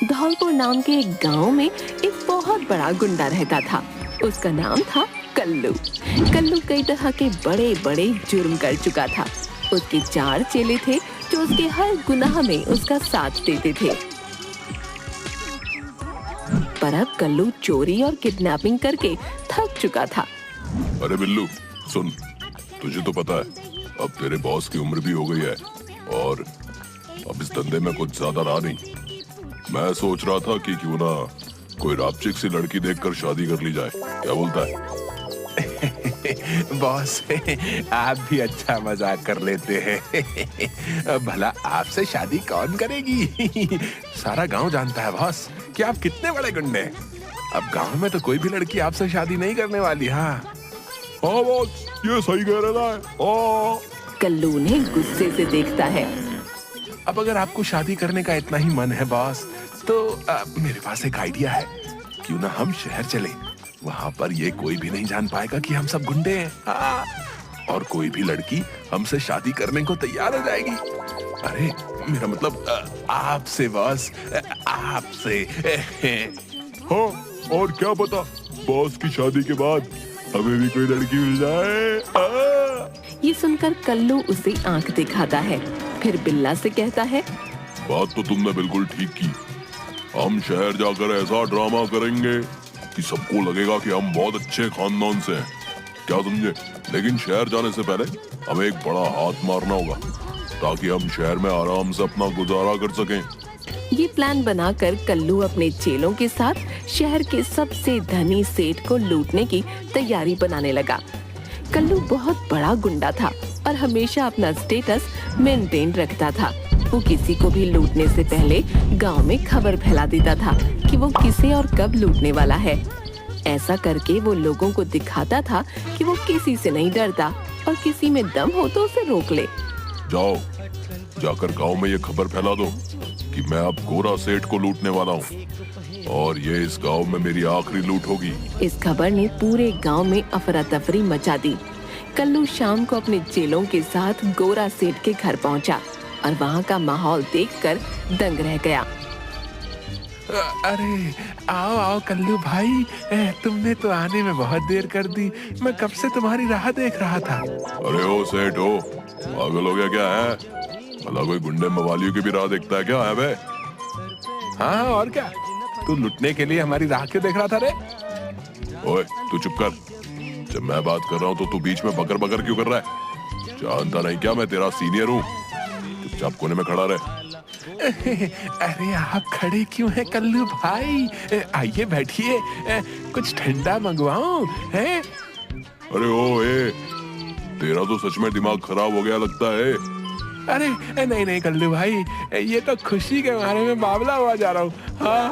धौलपुर नाम के एक गांव में एक बहुत बड़ा गुंडा रहता था। उसका नाम था कल्लू। कल्लू कई तरह के बड़े बड़े जुर्म कर चुका था। उसके 4 चेले थे जो उसके हर गुनाह में उसका साथ देते थे। पर अब कल्लू चोरी और किडनैपिंग करके थक चुका था। अरे बिल्लू सुन, तुझे तो पता है अब तेरे बॉस की उम्र भी हो गई है और अब इस धंधे में कुछ ज्यादा रहा नहीं। मैं सोच रहा था कि क्यों ना कोई रापचिक सी लड़की देखकर शादी कर ली जाए, क्या बोलता है? बॉस आप भी अच्छा मजाक कर लेते हैं। भला आपसे शादी कौन करेगी? सारा गांव जानता है बॉस कि आप कितने बड़े गुंडे हैं। अब गांव में तो कोई भी लड़की आपसे शादी नहीं करने वाली। हाँ बॉस ये सही कह रहा है। कल्लू ने गुस्से से देखता है। अब अगर आपको शादी करने का इतना ही मन है बॉस, तो मेरे पास एक आइडिया है। क्यों ना हम शहर चले, वहाँ पर ये कोई भी नहीं जान पाएगा कि हम सब गुंडे हैं। हाँ। और कोई भी लड़की हमसे शादी करने को तैयार हो जाएगी। अरे मेरा मतलब आपसे बॉस, आपसे। हाँ, और क्या पता बॉस की शादी के बाद हमें भी कोई लड़की मिल जाए। ये सुनकर कल्लू उसे आंख दिखाता है, फिर बिल्ला से कहता है, बात तो तुमने बिल्कुल ठीक की। हम शहर जाकर ऐसा ड्रामा करेंगे कि सबको लगेगा कि हम बहुत अच्छे खानदान से हैं, क्या समझे? लेकिन शहर जाने से पहले हमें एक बड़ा हाथ मारना होगा ताकि हम शहर में आराम से अपना गुजारा कर सकें। ये प्लान बनाकर कल्लू अपने चेलों के साथ शहर के सबसे धनी सेठ को लूटने की तैयारी बनाने लगा। कल्लू बहुत बड़ा गुंडा था और हमेशा अपना स्टेटस मेंटेन रखता था। वो किसी को भी लूटने से पहले गांव में खबर फैला देता था कि वो किसे और कब लूटने वाला है। ऐसा करके वो लोगों को दिखाता था कि वो किसी से नहीं डरता और किसी में दम हो तो उसे रोक ले। जाओ, जाकर गांव में ये खबर फैला दो कि मैं अब गोरा सेठ को लूटने वाला हूँ और ये इस गांव में मेरी आखिरी लूट होगी। इस खबर ने पूरे गांव में अफरा तफरी मचा दी। कल्लू शाम को अपने चेलों के साथ गोरा सेठ के घर पहुंचा और वहां का माहौल देखकर दंग रह गया। अरे आओ आओ कल्लू भाई, तुमने तो आने में बहुत देर कर दी। मैं कब से तुम्हारी राह देख रहा था। अरे ओ सेठ हो, पागल हो गया क्या है? भला कोई गुंडे मवालियों की भी राह देखता है क्या है बे? हाँ और क्या, तू लुटने के लिए हमारी राह क्यों देख रहा था रे? ओए तू चुप कर, जब मैं बात कर रहा हूँ तो तू बीच में बकर बकर क्यों कर रहा है? जानता नहीं क्या मैं तेरा सीनियर हूँ? चुपचाप कोने में खड़ा रहे। अरे आप खड़े क्यों हैं कल्लू भाई? आइए बैठिए, कुछ ठंडा मंगवाऊं है? अरे ओ ए, तेरा तो सच में दिमाग खराब हो गया लगता है। अरे नहीं नहीं कल्लू भाई, ये तो खुशी के मारे में बावला हुआ जा रहा हूँ। हाँ।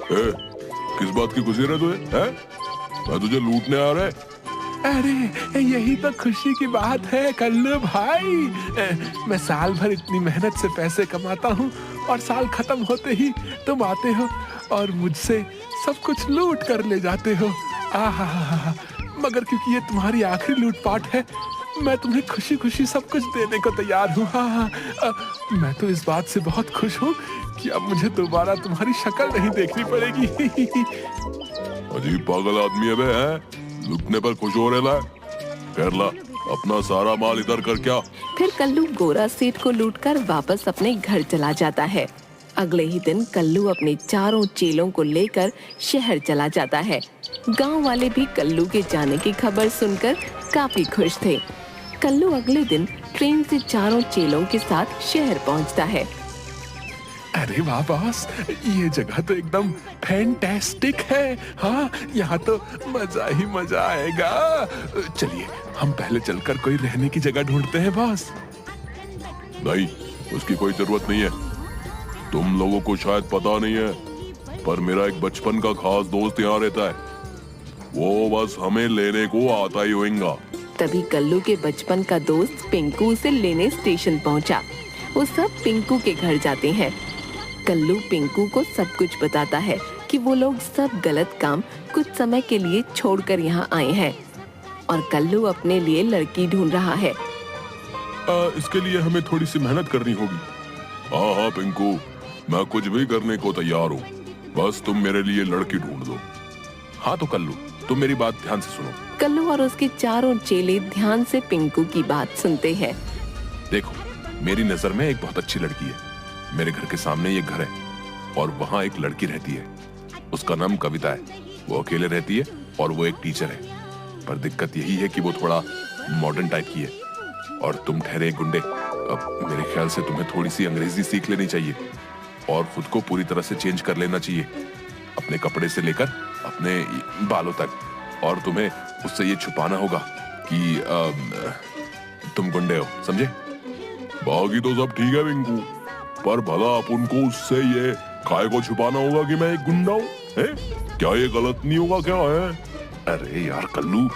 किस बात की खुशी रहे तुझे? हैं? मैं तुझे लूटने आ रहा है? अरे यही तो खुशी की बात है कल्लू भाई। मैं साल भर इतनी मेहनत से पैसे कमाता हूँ और साल खत्म होते ही तुम आते हो और मुझसे सब कुछ लूट कर ले जाते हो। आहा, मगर क्योंकि ये तुम्हारी आखिरी लूटपाट है, मैं तुम्हें खुशी खुशी सब कुछ देने को तैयार हूँ। हाँ, मैं तो इस बात से बहुत खुश हूँ कि अब मुझे दोबारा तुम्हारी शक्ल नहीं देखनी पड़ेगी। अजीब पागल आदमी है बे, हैं? लूटने पर खुश हो रहा है? कर ला, अपना सारा माल इधर कर। क्या? फिर कल्लू गोरा सेठ को लूटकर वापस अपने घर चला जाता है। अगले ही दिन कल्लू अपने चारों चेलों को लेकर शहर चला जाता है। गांव वाले भी कल्लू के जाने की खबर सुनकर काफी खुश थे। कल्लू अगले दिन ट्रेन से चारों चेलों के साथ शहर पहुंचता है। अरे वाह बॉस, ये जगह तो एकदम फैंटास्टिक है। हाँ, यहाँ तो मजा ही मजा आएगा। चलिए हम पहले चलकर कोई रहने की जगह ढूंढते हैं बॉस। नहीं, उसकी कोई जरूरत नहीं है। तुम लोगों को शायद पता नहीं है, पर मेरा एक बचपन का खास दोस्त यहाँ रहता है। वो बस हमें लेने को आता ही होगा। तभी कल्लू के बचपन का दोस्त पिंकू उसे लेने स्टेशन पहुंचा। वो सब पिंकू के घर जाते हैं। कल्लू पिंकू को सब कुछ बताता है कि वो लोग सब गलत काम कुछ समय के लिए छोड़कर यहाँ आए हैं और कल्लू अपने लिए लड़की ढूंढ रहा है। इसके लिए हमें थोड़ी सी मेहनत करनी होगी। हाँ हाँ पिंकू, मैं कुछ भी करने को तैयार हूँ, बस तुम मेरे लिए लड़की ढूंढ दो। हाँ तो कल्लू, तुम मेरी बात ध्यान से सुनो। कल्लू और उसके चारों चेले ध्यान से पिंकू की बात सुनते हैं। देखो, मेरी नजर में एक बहुत अच्छी लड़की है। मेरे घर के सामने ये घर है और वहाँ एक लड़की रहती है। उसका नाम कविता है। वो अकेले रहती है और वो एक टीचर है। पर दिक्कत यही है कि वो थोड़ा मॉडर्न टाइप की है और तुम ठहरे गुंडे। अब मेरे ख्याल से तुम्हें थोड़ी सी अंग्रेजी सीख लेनी चाहिए और खुद को पूरी तरह से चेंज कर लेना चाहिए, अपने कपड़े से लेकर अपने बालों तक। और तुम्हें उससे ये छुपाना होगा कि तुम गुंडे हो, समझे? बाकी तो सब ठीक है पिंकू, पर भला अपन को उससे ये काय को छुपाना होगा कि मैं एक गुंडा हूँ? क्या ये गलत नहीं होगा क्या है? अरे यार कल्लू,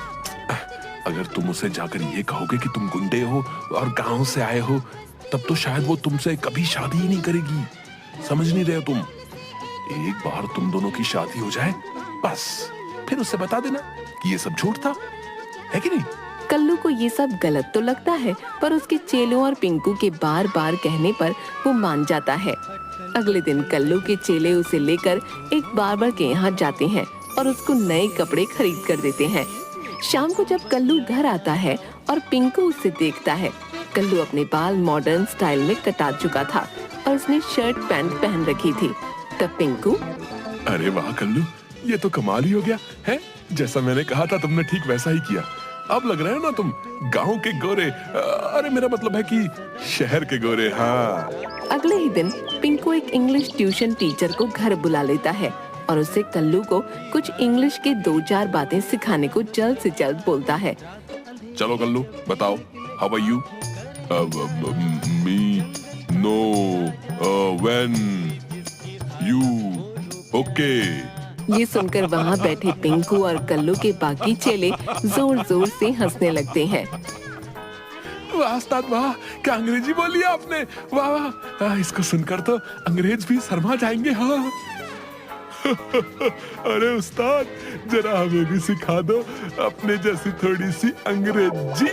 अगर तुम उसे जाकर ये कहोगे कि तुम गुंडे हो और गांव से आए हो, तब तो शायद वो तुमसे कभी शादी ही नहीं करेगी। समझ नहीं रहे हो तुम? एक बार तुम दोनों की शादी हो जाए, बस फिर उसे बता देना कि ये सब झूठ था, है कि नहीं? कल्लू को ये सब गलत तो लगता है, पर उसके चेलों और पिंकू के बार बार कहने पर वो मान जाता है। अगले दिन कल्लू के चेले उसे लेकर एक बार्बर के यहाँ जाते हैं और उसको नए कपड़े खरीद कर देते हैं। शाम को जब कल्लू घर आता है और पिंकू उसे देखता है, कल्लू अपने बाल मॉडर्न स्टाइल में कटा चुका था और उसने शर्ट पैंट पहन रखी थी। तब पिंकू, अरे वाह कल्लू, ये तो कमाल ही हो गया है। जैसा मैंने कहा था तुमने ठीक वैसा ही किया। अब लग रहा है ना तुम गांव के गोरे, अरे मेरा मतलब है कि शहर के गोरे। हाँ। अगले ही दिन पिंकू एक इंग्लिश ट्यूशन टीचर को घर बुला लेता है और उससे कल्लू को कुछ इंग्लिश के 2-4 बातें सिखाने को जल्द से जल्द बोलता है। चलो कल्लू, बताओ, how are you? Me no when you okay. ये सुनकर वहाँ बैठे पिंकू और कल्लू के बाकी चेले जोर जोर से हंसने लगते हैं। वाह उस्ताद वाह, क्या अंग्रेजी बोली आपने, वाह वाह। इसको सुनकर तो अंग्रेज भी शर्मा जाएंगे। हाँ। अरे उस्ताद, जरा हमें भी सिखा दो अपने जैसी थोड़ी सी अंग्रेजी।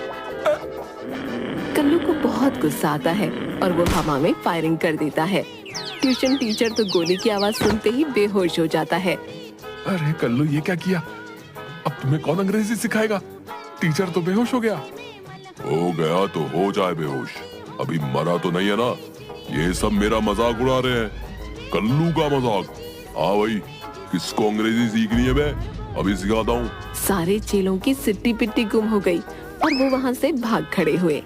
कल्लू को बहुत गुस्सा आता है और वो हवा में फायरिंग कर देता है। ट्यूशन टीचर तो गोली की आवाज सुनते ही बेहोश हो जाता है। अरे कल्लू, ये क्या किया? अब तुम्हें कौन अंग्रेजी सिखाएगा? टीचर तो बेहोश हो गया। हो गया तो हो जाए बेहोश, अभी मरा तो नहीं है ना। ये सब मेरा मजाक उड़ा रहे हैं, कल्लू का मजाक। हाँ भाई, किसको अंग्रेजी सीखनी है? मैं अभी सिखाता हूँ। सारे चेलों की सिट्टी पिट्टी गुम हो गई और वो वहाँ से भाग खड़े हुए।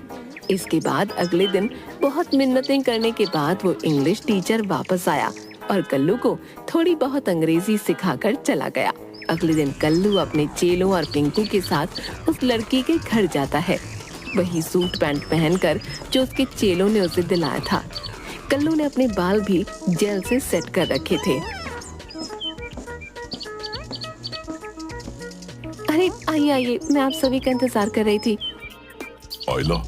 इसके बाद अगले दिन बहुत मिन्नतें करने के बाद वो इंग्लिश टीचर वापस आया और कल्लू को थोड़ी बहुत अंग्रेजी सिखाकर चला गया। अगले दिन कल्लू अपने चेलों और पिंकू के साथ उस लड़की के घर जाता है, वही सूट पैंट पहनकर जो उसके चेलों ने उसे दिलाया था। कल्लू ने अपने बाल भी जेल से सेट कर रखे थे। अरे आइए आइए, मैं आप सभी का इंतजार कर रही थी। आइला,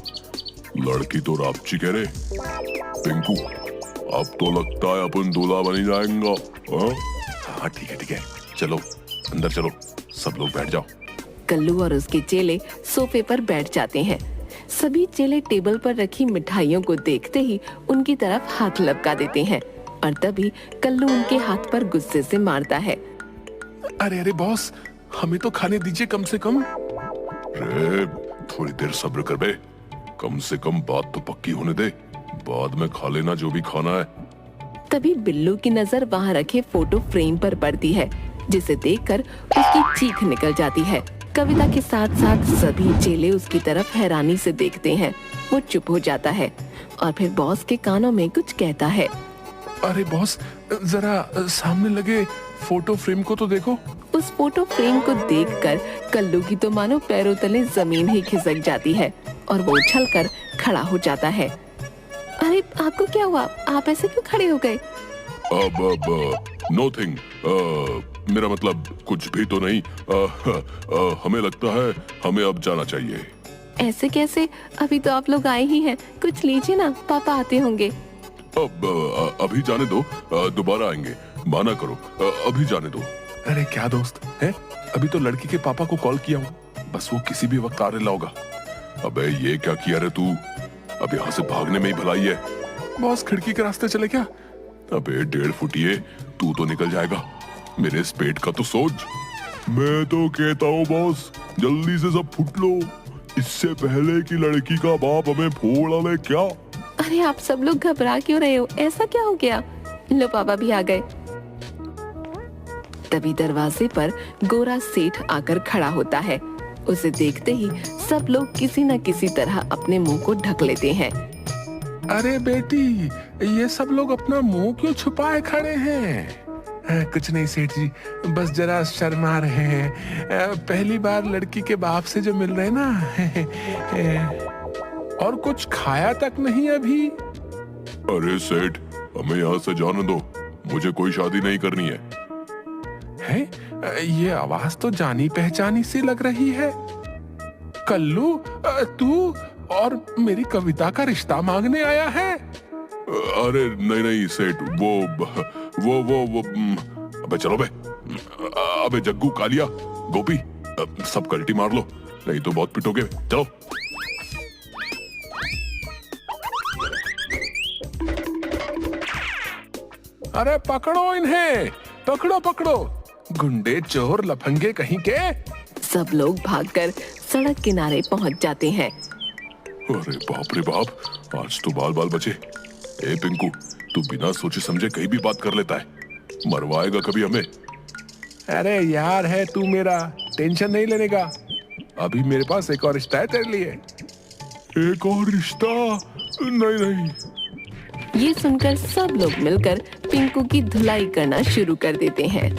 लड़की तो रापची कह रहे। पिंकू, अब तो लगता है अपन दूल्हा बनी जाएंगा। हाँ ठीक है, चलो अंदर चलो, सब लोग बैठ जाओ। कल्लू और उसके चेले सोफे पर बैठ जाते हैं। सभी चेले टेबल पर रखी मिठाइयों को देखते ही उनकी तरफ हाथ लपका देते हैं और तभी कल्लू उनके हाथ पर गुस्से से मारता है। अरे बॉस, हमें तो खाने दीजिए कम से कम। रे, थोड़ी देर सब्र कर बे, कम से कम बात तो पक्की होने दे, बाद में खा लेना जो भी खाना है। तभी बिल्लू की नजर वहाँ रखे फोटो फ्रेम पर पड़ती है, जिसे देखकर उसकी चीख निकल जाती है। कविता के साथ साथ सभी चेले उसकी तरफ हैरानी से देखते हैं। वो चुप हो जाता है और फिर बॉस के कानों में कुछ कहता है। अरे बॉस, जरा सामने लगे फोटो फ्रेम को तो देखो। उस फोटो फ्रेम को देखकर कल्लू की तो मानो पैरों तले जमीन ही खिसक जाती है और वो उछलकर खड़ा हो जाता है। अरे आपको क्या हुआ? आप ऐसे क्यों खड़े हो गए? अब नोथिंग, मेरा मतलब कुछ भी तो नहीं। हमें लगता है हमें अब जाना चाहिए। ऐसे कैसे? अभी तो आप लोग आए ही हैं, कुछ लीजिए ना, पापा आते होंगे। अब अभी जाने दो, दोबारा आएंगे, माना करो, अभी जाने दो। अरे क्या दोस्त है, अभी तो लड़की के पापा को कॉल किया हूँ, बस वो किसी भी वक्त आने होगा। अबे ये क्या किया रे तू? अब यहाँ से भागने में ही भलाई है। बॉस, खिड़की के रास्ते चले क्या? अबे 1.5 फुटिए, तू तो निकल जाएगा, मेरे इस पेट का तो सोच। मैं तो कहता हूँ बॉस, जल्दी से सब फुट लो, इससे पहले कि लड़की का बाप हमें फोड़ ले। क्या? अरे आप सब लोग घबरा क्यों रहे हो? ऐसा क्या हो गया? लो पापा भी आ गए। तभी दरवाजे पर गोरा सेठ आकर खड़ा होता है। उसे देखते ही सब लोग किसी न किसी तरह अपने मुंह को ढक लेते हैं। अरे बेटी, ये सब लोग अपना मुंह क्यों छुपाए खड़े हैं? कुछ नहीं सेठ जी, बस जरा शर्मा रहे हैं। पहली बार लड़की के बाप से जो मिल रहे ना। और कुछ खाया तक नहीं अभी। अरे सेठ, हमें यहाँ से जाने दो, मुझे कोई शादी नहीं करनी है। ये आवाज तो जानी पहचानी सी लग रही है। कल्लू, तू और मेरी कविता का रिश्ता मांगने आया है? अरे नहीं नहीं सेठ, वो अबे चलो बे। अबे जग्गू, कालिया, गोपी, सब कल्टी मार लो, नहीं तो बहुत पिटोगे। चलो। अरे पकड़ो इन्हें, पकड़ो पकड़ो, गुंडे चोर लफंगे कहीं के। सब लोग भागकर सड़क किनारे पहुंच जाते हैं। अरे बाप रे बाप, आज तो बाल बाल बचे। ए पिंकू, तू बिना सोचे समझे कहीं भी बात कर लेता है, मरवाएगा कभी हमें। अरे यार है तू मेरा, टेंशन नहीं लेने का। अभी मेरे पास एक और रिश्ता है तेरे लिए। एक और रिश्ता? नहीं नहीं। ये सुनकर सब लोग मिलकर पिंकू की धुलाई करना शुरू कर देते हैं।